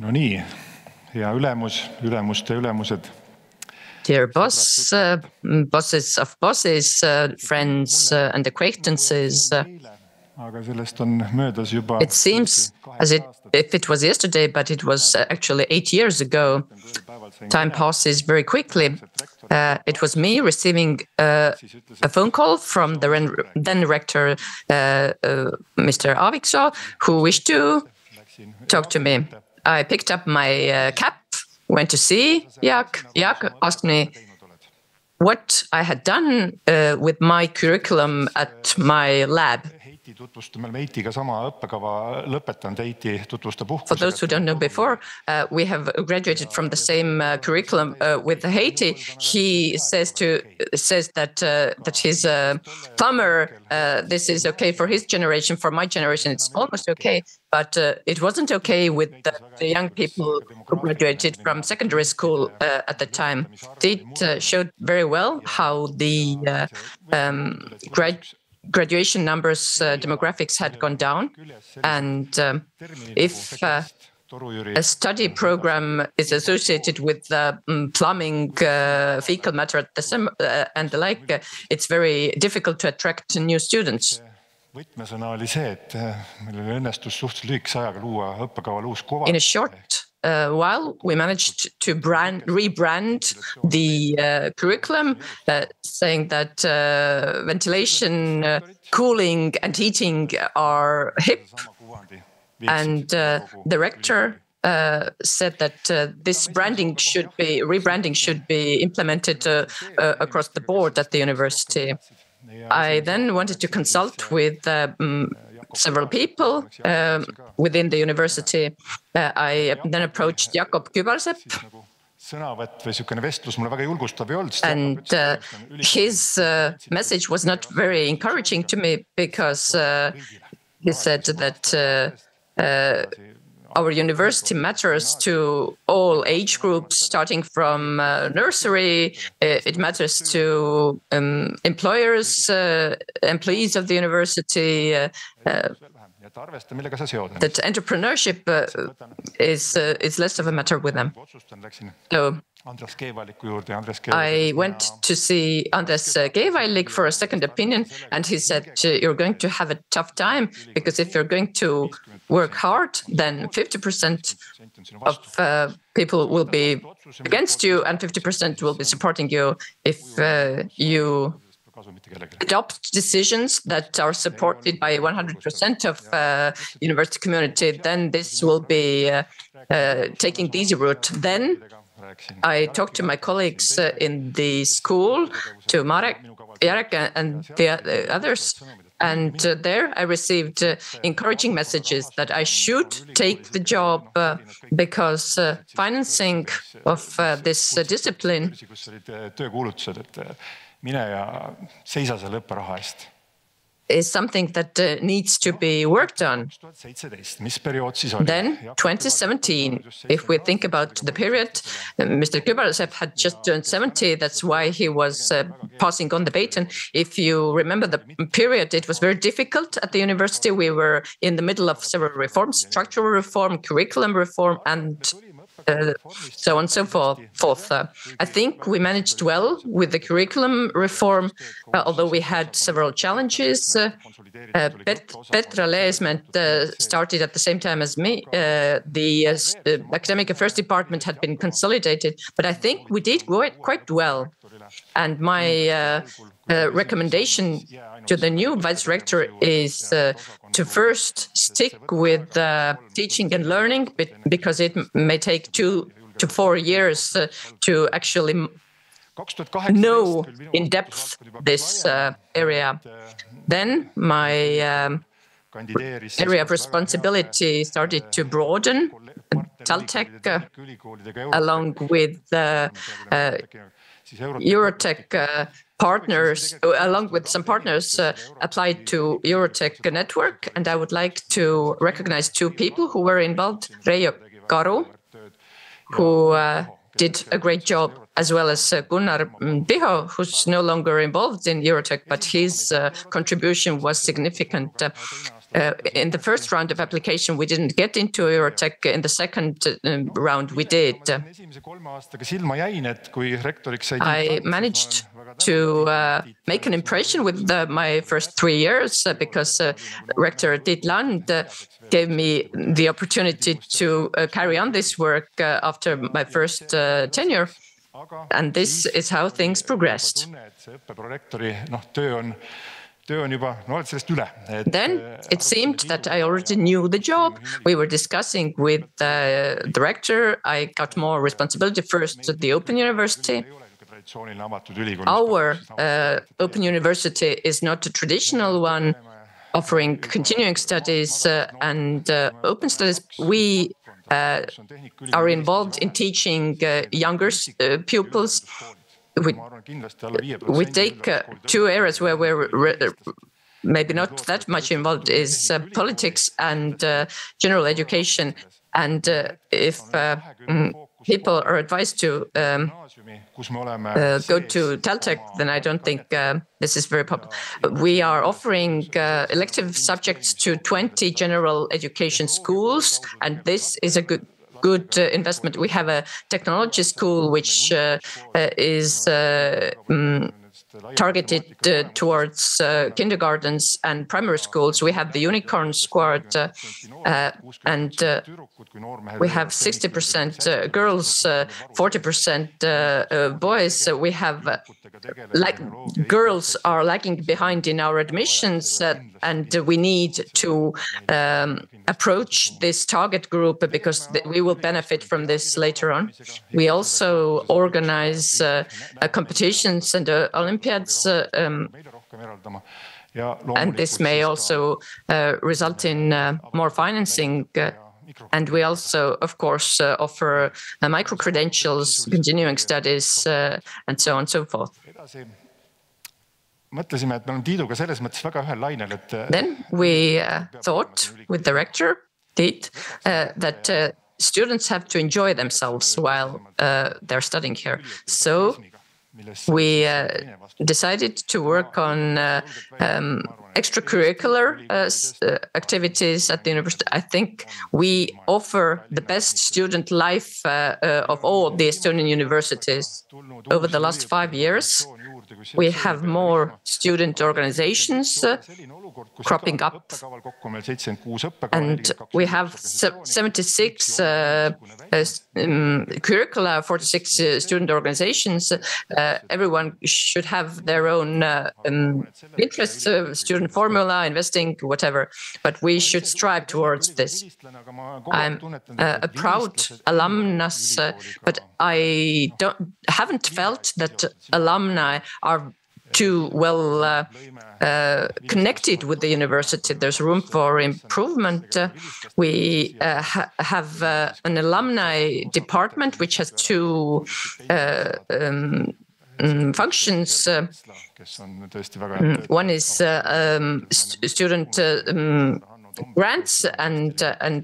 No nii, hea ülemuste ülemused. Dear boss, bosses of bosses, friends and acquaintances. It seems as if it was yesterday, but it was actually 8 years ago. Time passes very quickly. It was me receiving a phone call from the then rector, Mr. Aaviksoo, who wished to talk to me. I picked up my cap, went to see Jaak. Jaak asked me what I had done with my curriculum at my lab. For those who don't know before, we have graduated from the same curriculum with Haiti. He says that he's a plumber. This is okay for his generation. For my generation, it's almost okay. But it wasn't okay with the young people who graduated from secondary school at the time. It showed very well how the graduation numbers, demographics had gone down. And if a study program is associated with plumbing, fecal matter and the like, it's very difficult to attract new students. In a short while, we managed to rebrand the curriculum, saying that ventilation, cooling and heating are hip. And the rector said that this rebranding should be implemented across the board at the university. I then wanted to consult with several people within the university. I then approached Jakob Kübarsepp, and his message was not very encouraging to me because he said that our university matters to all age groups, starting from nursery. It matters to employers, employees of the university. That entrepreneurship is less of a matter with them. So I went to see Andres Geevailik for a second opinion, and he said, you're going to have a tough time, because if you're going to work hard, then 50% of people will be against you and 50% will be supporting you. If you adopt decisions that are supported by 100% of university community, then this will be taking the easy route. Then I talked to my colleagues in the school, to Jarek and the others, and there I received encouraging messages that I should take the job because financing of this discipline is something that needs to be worked on. Then, 2017, if we think about the period, Mr. Kübarsepp had just turned 70. That's why he was passing on the baton. If you remember the period, it was very difficult at the university. We were in the middle of several reforms, structural reform, curriculum reform, and so on and so forth. I think we managed well with the curriculum reform, although we had several challenges. Petra Leesment started at the same time as me. The academic affairs department had been consolidated, but I think we did quite well. And my recommendation to the new vice rector is to first stick with teaching and learning, because it may take 2 to 4 years to actually know in depth this area. Then my area of responsibility started to broaden. TalTech, along with Eurotech partners, along with some partners, applied to Eurotech network, and I would like to recognize 2 people who were involved. Reijo Karu, who did a great job, as well as Gunnar Piho, who's no longer involved in Eurotech, but his contribution was significant. In the first round of application, we didn't get into Eurotech. In the second round, we did. I managed to make an impression with my first 3 years because Rector Tiit Land gave me the opportunity to carry on this work after my first tenure. And this is how things progressed. Then it seemed that I already knew the job. We were discussing with the rector. I got more responsibility first at the Open University. Our Open University is not a traditional one offering continuing studies and open studies. We are involved in teaching younger pupils. We take 2 areas where we're maybe not that much involved is politics and general education. And if people are advised to go to TalTech, then I don't think this is very popular. We are offering elective subjects to 20 general education schools, and this is a good investment. We have a technology school which is targeted towards kindergartens and primary schools. We have the Unicorn Squad, and we have 60% girls, 40% boys. So we have girls are lagging behind in our admissions, and we need to approach this target group because we will benefit from this later on. We also organize competitions and Olympiads, and this may also result in more financing. And we also, of course, offer micro-credentials, continuing studies, and so on and so forth. Then we thought with the rector, Tiit, that students have to enjoy themselves while they're studying here. So we decided to work on extracurricular activities at the university. I think we offer the best student life of all the Estonian universities. Over the last 5 years, we have more student organizations cropping up, and we have 76 curricula, 46 student organizations. Everyone should have their own interests, student formula, investing, whatever, but we should strive towards this. I'm a proud alumnus, but I haven't felt that alumni are too well connected with the university. There's room for improvement. We have an alumni department which has 2 functions. One is student grants, and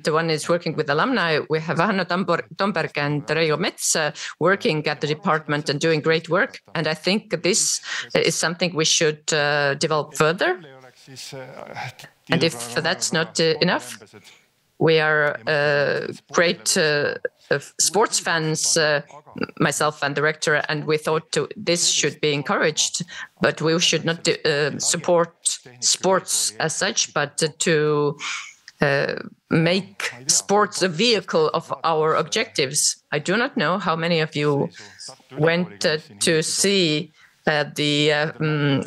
one is working with alumni. We have Hanno Tomberg and Reijo Mets working at the department and doing great work. And I think this is something we should develop further. And if that's not enough, we are great sports fans, myself and the rector, and we thought this should be encouraged, but we should not support sports as such, but to make sports a vehicle of our objectives. I do not know how many of you went to see the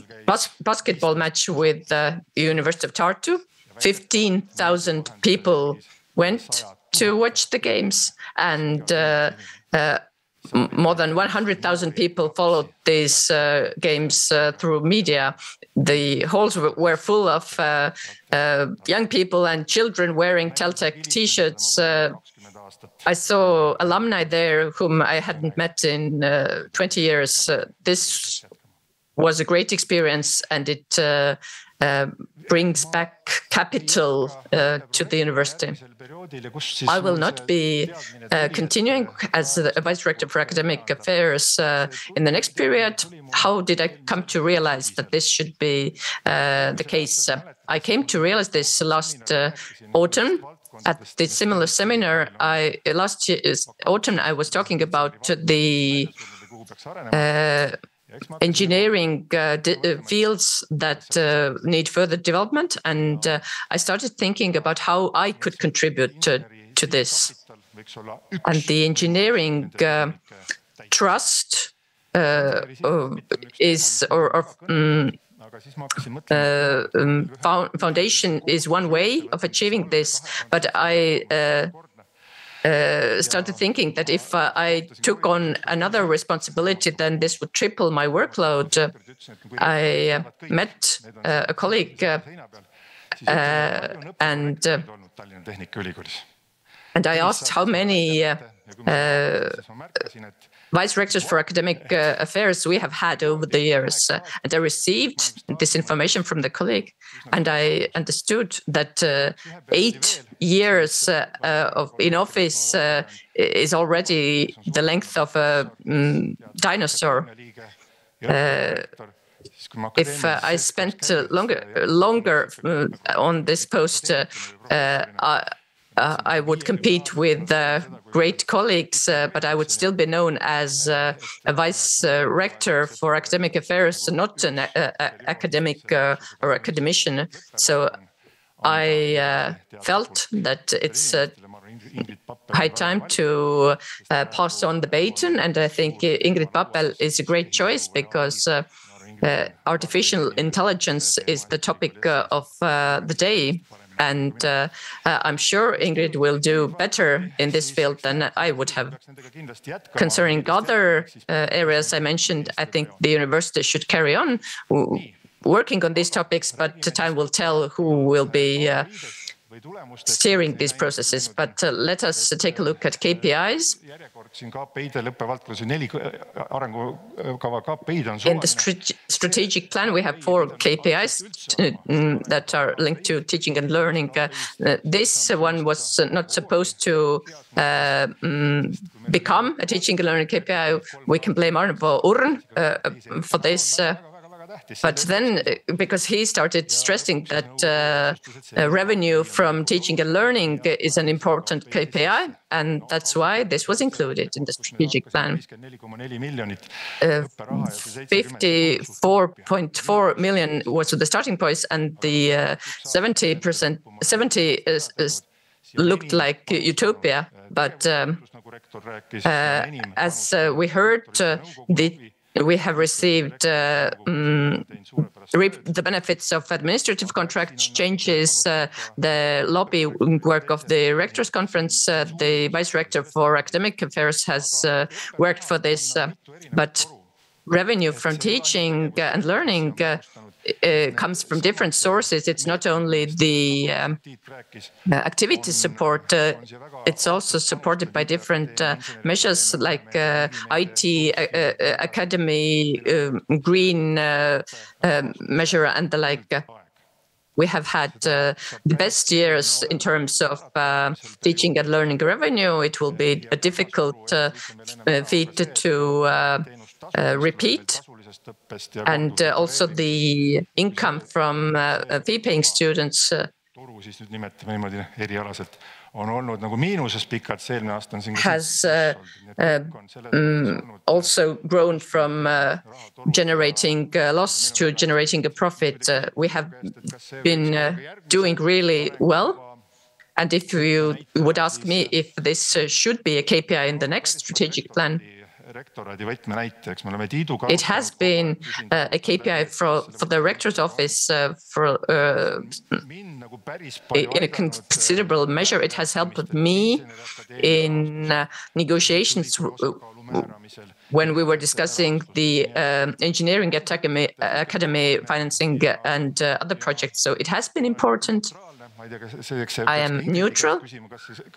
basketball match with the University of Tartu. 15,000 people went to watch the games, and more than 100,000 people followed these games through media. The halls were full of young people and children wearing TalTech T-shirts. I saw alumni there whom I hadn't met in 20 years. This was a great experience, and it brings back capital to the university. I will not be continuing as a Vice Director for Academic Affairs in the next period. How did I come to realize that this should be the case? I came to realize this last autumn. At the similar seminar, last autumn, I was talking about the engineering fields that need further development, and I started thinking about how I could contribute to this. And the engineering trust foundation is one way of achieving this, but I started thinking that if I took on another responsibility, then this would triple my workload. I met a colleague and I asked how many vice rectors for academic affairs we have had over the years. And I received this information from the colleague, and I understood that 8 years in office is already the length of a dinosaur. If I spent longer on this post, I would compete with great colleagues, but I would still be known as a vice rector for academic affairs, not an academic or academician. So I felt that it's high time to pass on the baton, and I think Ingrid Pappel is a great choice because artificial intelligence is the topic of the day. And I'm sure Ingrid will do better in this field than I would have. Concerning other areas I mentioned, I think the university should carry on working on these topics, but time will tell who will be steering these processes. But let us take a look at KPIs. In the strategic plan, we have 4 KPIs that are linked to teaching and learning. This one was not supposed to become a teaching and learning KPI. We can blame Arvo Urn for this. But then, because he started stressing that revenue from teaching and learning is an important KPI, and that's why this was included in the strategic plan. 54.4 million was the starting point, and the 70 looked like utopia. But as we heard, we have received reaped the benefits of administrative contract changes, the lobby work of the Rectors' Conference. The Vice Rector for Academic Affairs has worked for this, but revenue from teaching and learning comes from different sources. It's not only the activity support, it's also supported by different measures like IT Academy, green measure and the like. We have had the best years in terms of teaching and learning revenue. It will be a difficult feat to repeat. And also the income from fee-paying students has also grown from generating a loss to generating a profit. We have been doing really well. And if you would ask me if this should be a KPI in the next strategic plan, it has been a KPI for the rector's office in a considerable measure. It has helped me in negotiations when we were discussing the engineering academy financing and other projects. So it has been important. I am neutral.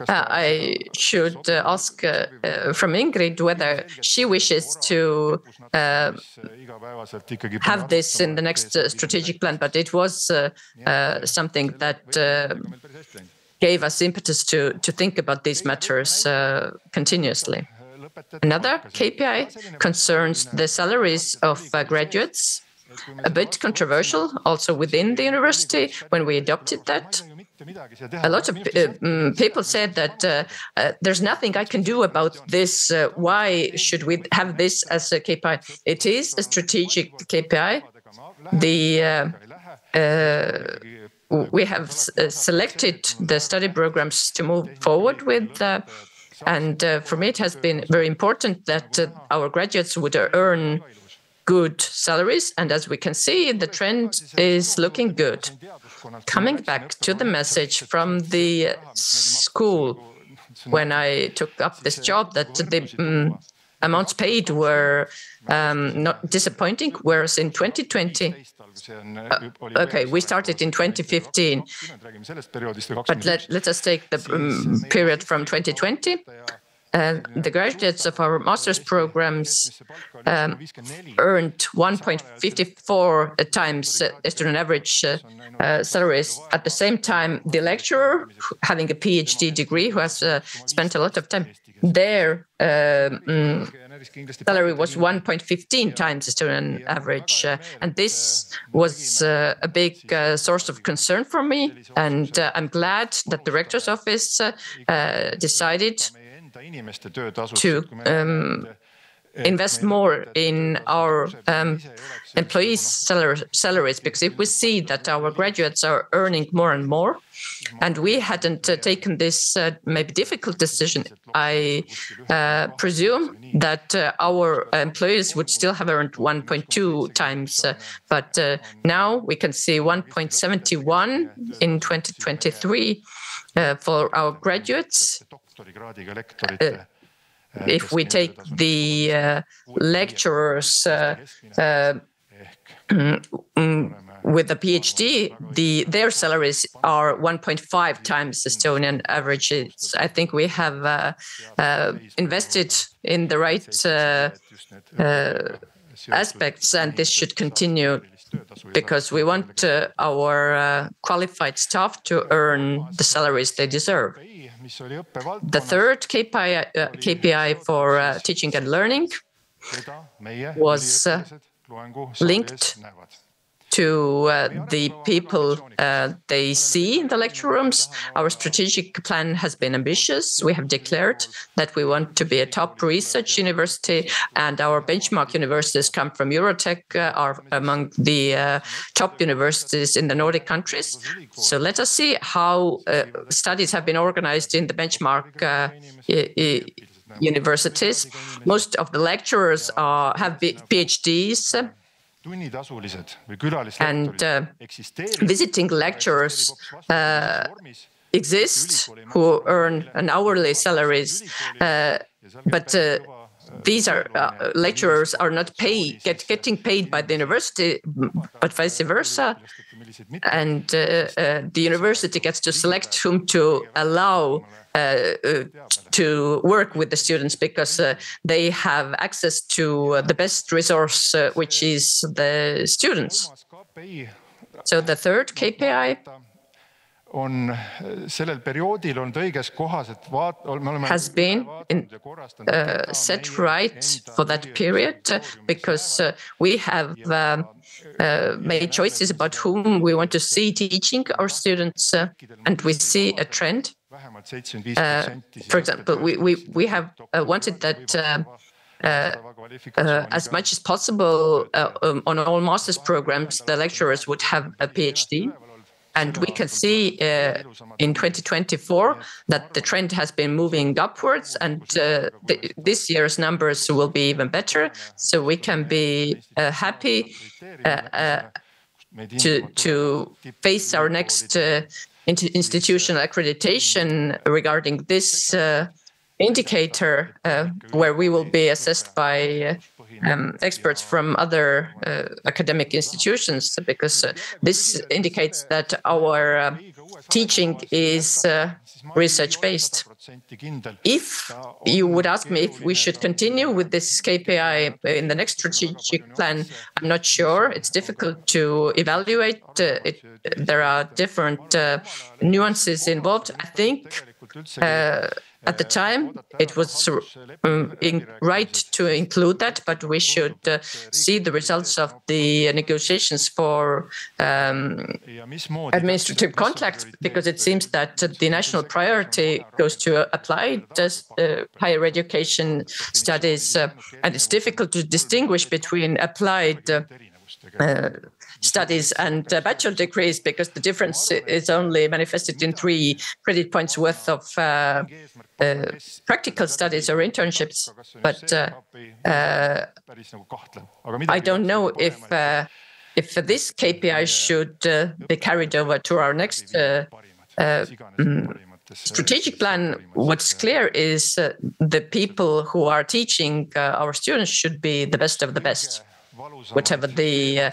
I should ask from Ingrid whether she wishes to have this in the next strategic plan, but it was something that gave us impetus to think about these matters continuously. Another KPI concerns the salaries of graduates. A bit controversial also within the university when we adopted that. A lot of people said that there's nothing I can do about this. Why should we have this as a KPI? It is a strategic KPI. We have selected the study programs to move forward with, and for me it has been very important that our graduates would earn good salaries, and as we can see, the trend is looking good. Coming back to the message from the school when I took up this job, that the amounts paid were not disappointing, whereas in 2020, okay, we started in 2015, but let us take the period from 2020. The graduates of our master's programs earned 1.54 times Estonian average salaries. At the same time, the lecturer having a PhD degree who has spent a lot of time, their salary was 1.15 times Estonian average. And this was a big source of concern for me. And I'm glad that the rector's office decided to invest more in our employees' salaries, because if we see that our graduates are earning more and more, and we hadn't taken this maybe difficult decision, I presume that our employees would still have earned 1.2 times, but now we can see 1.71 in 2023 for our graduates. If we take the lecturers with a PhD, their salaries are 1.5 times Estonian averages. I think we have invested in the right aspects, and this should continue, because we want our qualified staff to earn the salaries they deserve. The third KPI for teaching and learning was linked to the people they see in the lecture rooms. Our strategic plan has been ambitious. We have declared that we want to be a top research university, and our benchmark universities come from Eurotech, are among the top universities in the Nordic countries. So let us see how studies have been organized in the benchmark universities. Most of the lecturers have PhDs, and visiting lecturers exist who earn an hourly salaries, but these are lecturers are not getting paid by the university, but vice versa. And the university gets to select whom to allow to work with the students, because they have access to the best resource, which is the students. So the third KPI has been set right for that period, because we have made choices about whom we want to see teaching our students, and we see a trend. For example, we have wanted that as much as possible on all master's programs, the lecturers would have a PhD. And we can see in 2024 that the trend has been moving upwards, and this year's numbers will be even better. So we can be happy to face our next institutional accreditation regarding this indicator, where we will be assessed by experts from other academic institutions, because this indicates that our teaching is research-based. If you would ask me if we should continue with this KPI in the next strategic plan, I'm not sure. It's difficult to evaluate. There are different nuances involved. I think at the time, it was right to include that, but we should see the results of the negotiations for administrative contracts, because it seems that the national priority goes to applied higher education studies, and it's difficult to distinguish between applied studies and bachelor degrees, because the difference is only manifested in 3 credit points worth of practical studies or internships. But I don't know if this KPI should be carried over to our next strategic plan. What's clear is the people who are teaching our students should be the best of the best, whatever the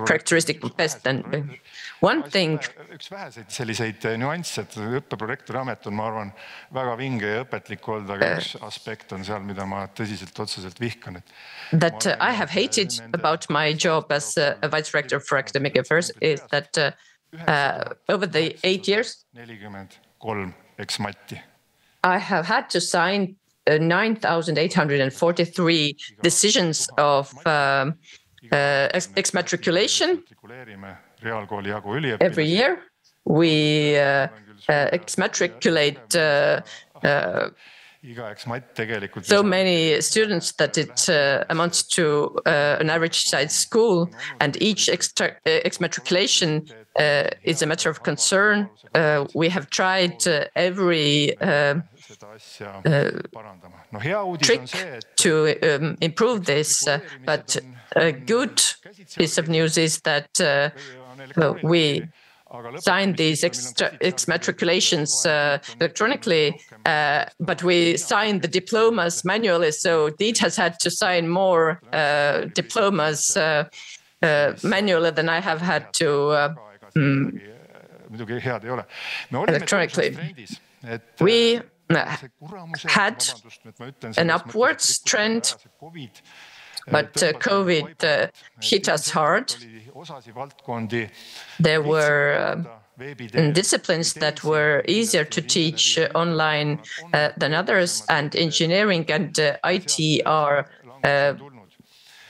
characteristic of best. And one thing, üks väheseid selliseid nüansse, et õppeprorektori amet on, ma arvan, väga vinge ja õpetlik olnud, aga üks aspekt on seal, mida ma tõsiselt otseselt vihkan. That I have hated about my job as a vice rector for academic affairs is that over the 8 years, 43 eksmatti. I have had to sign 9,843 decisions of exmatriculation. Every year, we exmatriculate so many students that it amounts to an average-sized school, and each exmatriculation is a matter of concern. We have tried every trick to improve this, but a good piece of news is that we signed these exmatriculations electronically, but we signed the diplomas manually, so DEET has had to sign more diplomas manually than I have had to electronically. We had an upwards trend, but COVID hit us hard. There were disciplines that were easier to teach online than others, and engineering and IT are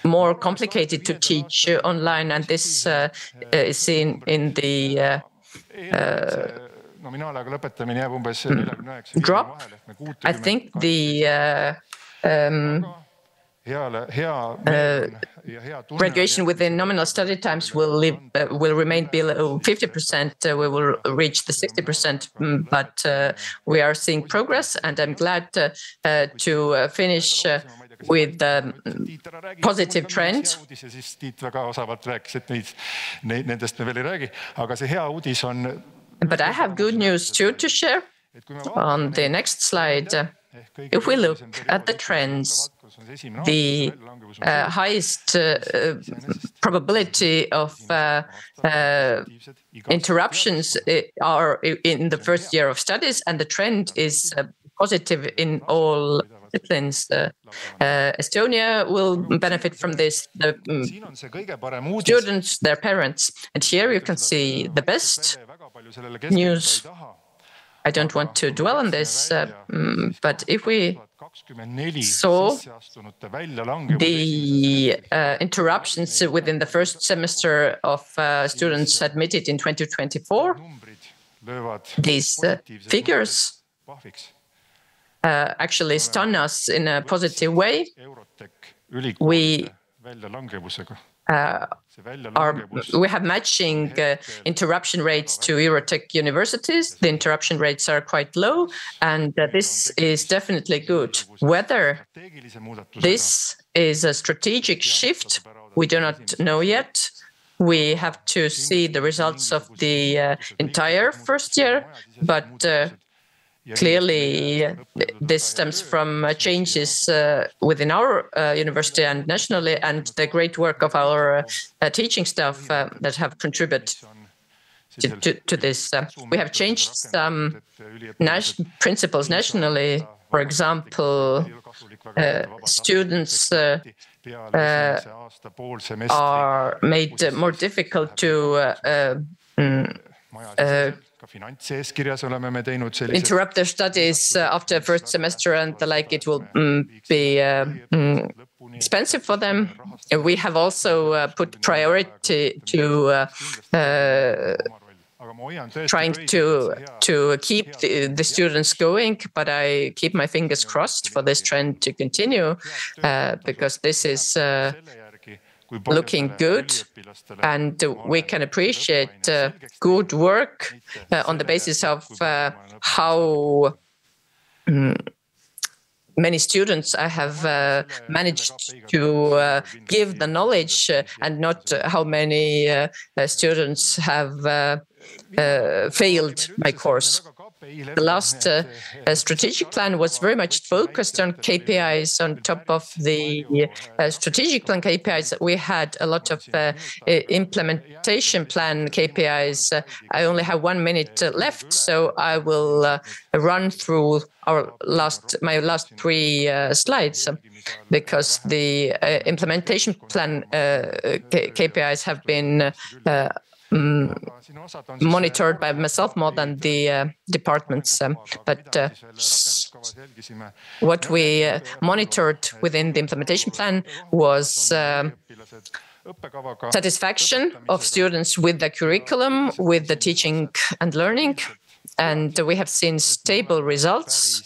more complicated to teach online, and this is seen in the drop. I think the graduation within nominal study times will remain below 50%. We will reach the 60%, but we are seeing progress, and I'm glad to finish with the positive trend. But I have good news too to share. On the next slide, if we look at the trends, the highest probability of interruptions are in the first year of studies, and the trend is positive in all disciplines. Estonia will benefit from this, the students, their parents. And here you can see the best news. I don't want to dwell on this, but if we saw the interruptions within the first semester of students admitted in 2024, these figures actually stun us in a positive way. We have matching interruption rates to Eurotech universities. The interruption rates are quite low, and this is definitely good. Whether this is a strategic shift, we do not know yet. We have to see the results of the entire first year, but Clearly, this stems from changes within our university and nationally, and the great work of our teaching staff that have contributed to this. We have changed some principles nationally. For example, students are made more difficult to interrupt their studies after first semester, and it will be expensive for them. We have also put priority to trying to keep the students going, but I keep my fingers crossed for this trend to continue because this is looking good, and we can appreciate good work on the basis of how many students I have managed to give the knowledge, and not how many students have failed my course. The last strategic plan was very much focused on KPIs. On top of the strategic plan KPIs, we had a lot of implementation plan KPIs. I only have 1 minute left, so I will run through my last 3 slides, because the implementation plan KPIs have been monitored by myself more than the departments. But what we monitored within the implementation plan was satisfaction of students with the curriculum, with the teaching and learning. And we have seen stable results.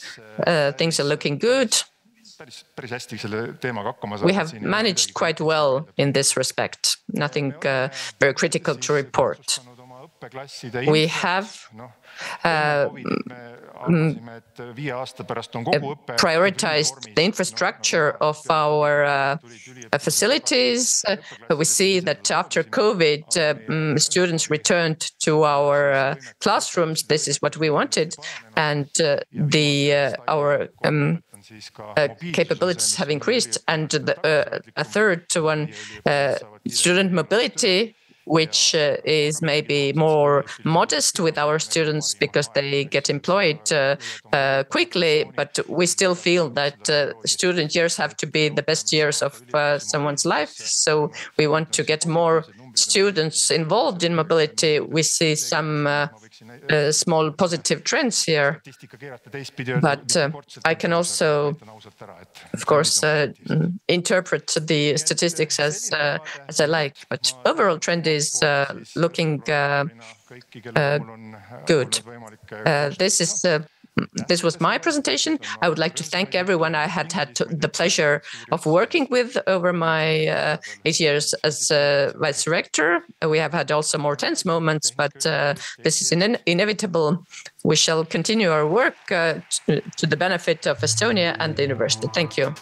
Things are looking good. We have managed quite well in this respect. Nothing very critical to report. We have prioritized the infrastructure of our facilities. We see that after COVID, students returned to our classrooms. This is what we wanted, and our capabilities have increased. And a third one, student mobility, which is maybe more modest with our students because they get employed quickly, but we still feel that student years have to be the best years of someone's life. So we want to get more students involved in mobility. We see some small positive trends here, but I can also, of course, interpret the statistics as I like. But overall trend is looking good. This was my presentation. I would like to thank everyone I had the pleasure of working with over my 8 years as vice rector. We have had also more tense moments, but this is inevitable. We shall continue our work to the benefit of Estonia and the university. Thank you.